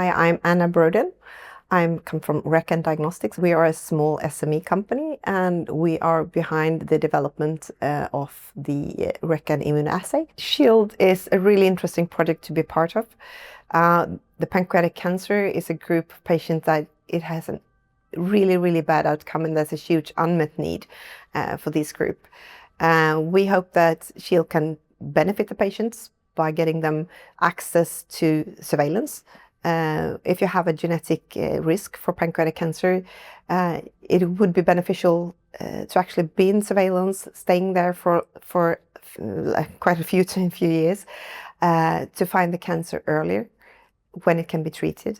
Hi, I'm Anna Brode. I come from Reccan Diagnostics. We are a small SME company and we are behind the development of the Reccan immunoassay. SHIELD is a really interesting project to be part of. The pancreatic cancer is a group of patients that it has a really bad outcome, and there's a huge unmet need for this group. We hope that SHIELD can benefit the patients by getting them access to surveillance. If you have a genetic risk for pancreatic cancer, it would be beneficial to actually be in surveillance, staying there for quite a few years, to find the cancer earlier when it can be treated.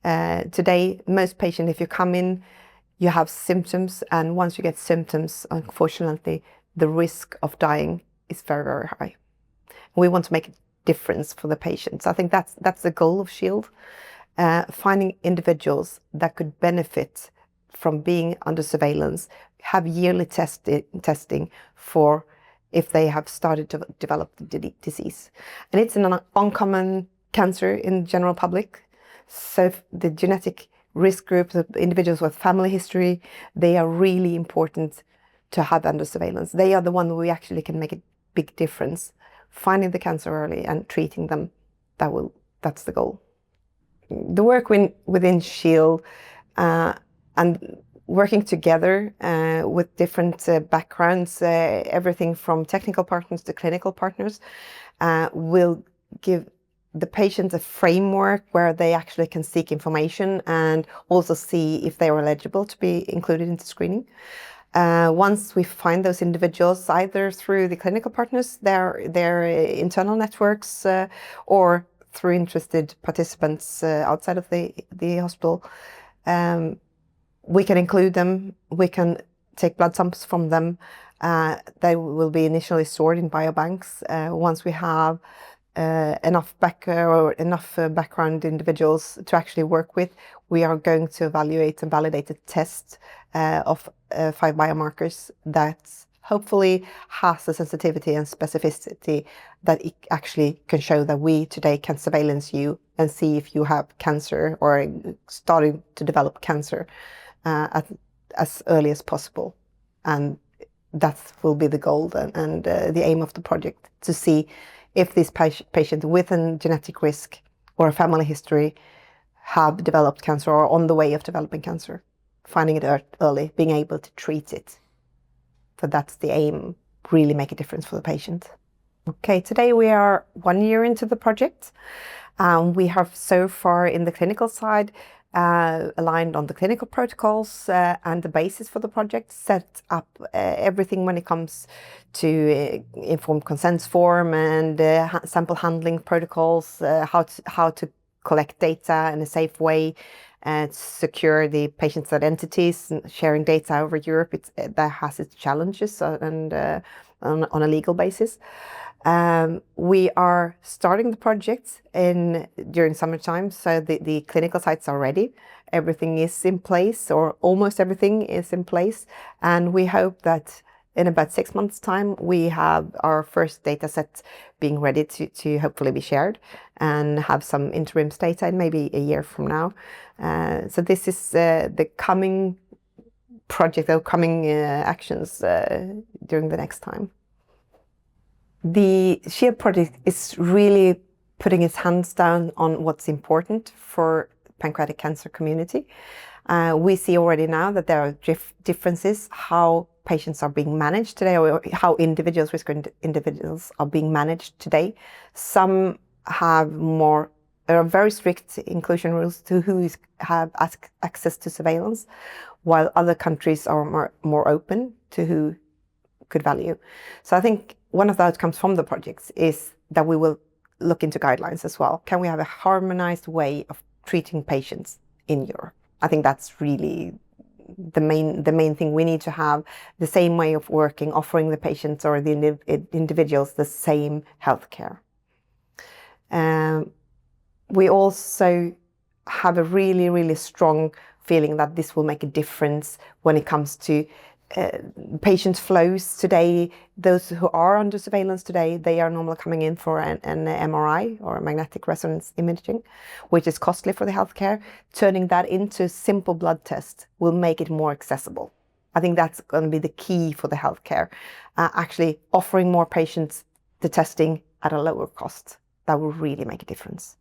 Today, most patients, if you come in, you have symptoms, and once you get symptoms, unfortunately, the risk of dying is very high. We want to make a difference for the patients. I think that's the goal of SHIELD, finding individuals that could benefit from being under surveillance, have yearly testing for if they have started to develop the disease. And it's an uncommon cancer in the general public. So the genetic risk group, the individuals with family history, they are really important to have under surveillance. They are the one we actually can make a big difference. Finding the cancer early and treating them, that's the goal. The work within SHIELD and working together with different backgrounds, everything from technical partners to clinical partners, will give the patients a framework where they actually can seek information and also see if they are eligible to be included into screening. Once we find those individuals, either through the clinical partners, their internal networks, or through interested participants outside of the hospital, we can include them. We can take blood samples from them. They will be initially stored in biobanks. Once we have enough background individuals to actually work with, we are going to evaluate and validate a test of 5 biomarkers that hopefully has the sensitivity and specificity that it actually can show that we today can surveillance you and see if you have cancer or starting to develop cancer as early as possible. And that will be the goal and the aim of the project, to see if this patient with a genetic risk or a family history have developed cancer or on the way of developing cancer, finding it early, being able to treat it. So that's the aim, really make a difference for the patient. Okay, today we are 1 year into the project. We have so far in the clinical side aligned on the clinical protocols and the basis for the project, set up everything when it comes to informed consents form and sample handling protocols, how to collect data in a safe way and secure the patient's identities. And sharing data over Europe, that has its challenges and on a legal basis. We are starting the project during summertime, so the clinical sites are ready. Everything is in place, or almost everything is in place, and we hope that in about 6 months' time we have our first data set being ready to hopefully be shared and have some interim data in maybe a year from now. So this is the coming project, or coming actions during the next time. The SHIELD project is really putting its hands down on what's important for pancreatic cancer community. We see already now that there are differences how patients are being managed today, or how risk individuals are being managed today. Some have very strict inclusion rules to who have access to surveillance, while other countries are more open to who could value. So I think one of the outcomes from the projects is that we will look into guidelines as well. Can we have a harmonized way of treating patients in Europe? I think that's really the main thing. We need to have the same way of working, offering the patients or the individuals the same healthcare. We also have a really strong feeling that this will make a difference when it comes to patient flows today, those who are under surveillance today, they are normally coming in for an MRI or magnetic resonance imaging, which is costly for the healthcare. Turning that into simple blood tests will make it more accessible. I think that's going to be the key for the healthcare, actually offering more patients the testing at a lower cost. That will really make a difference.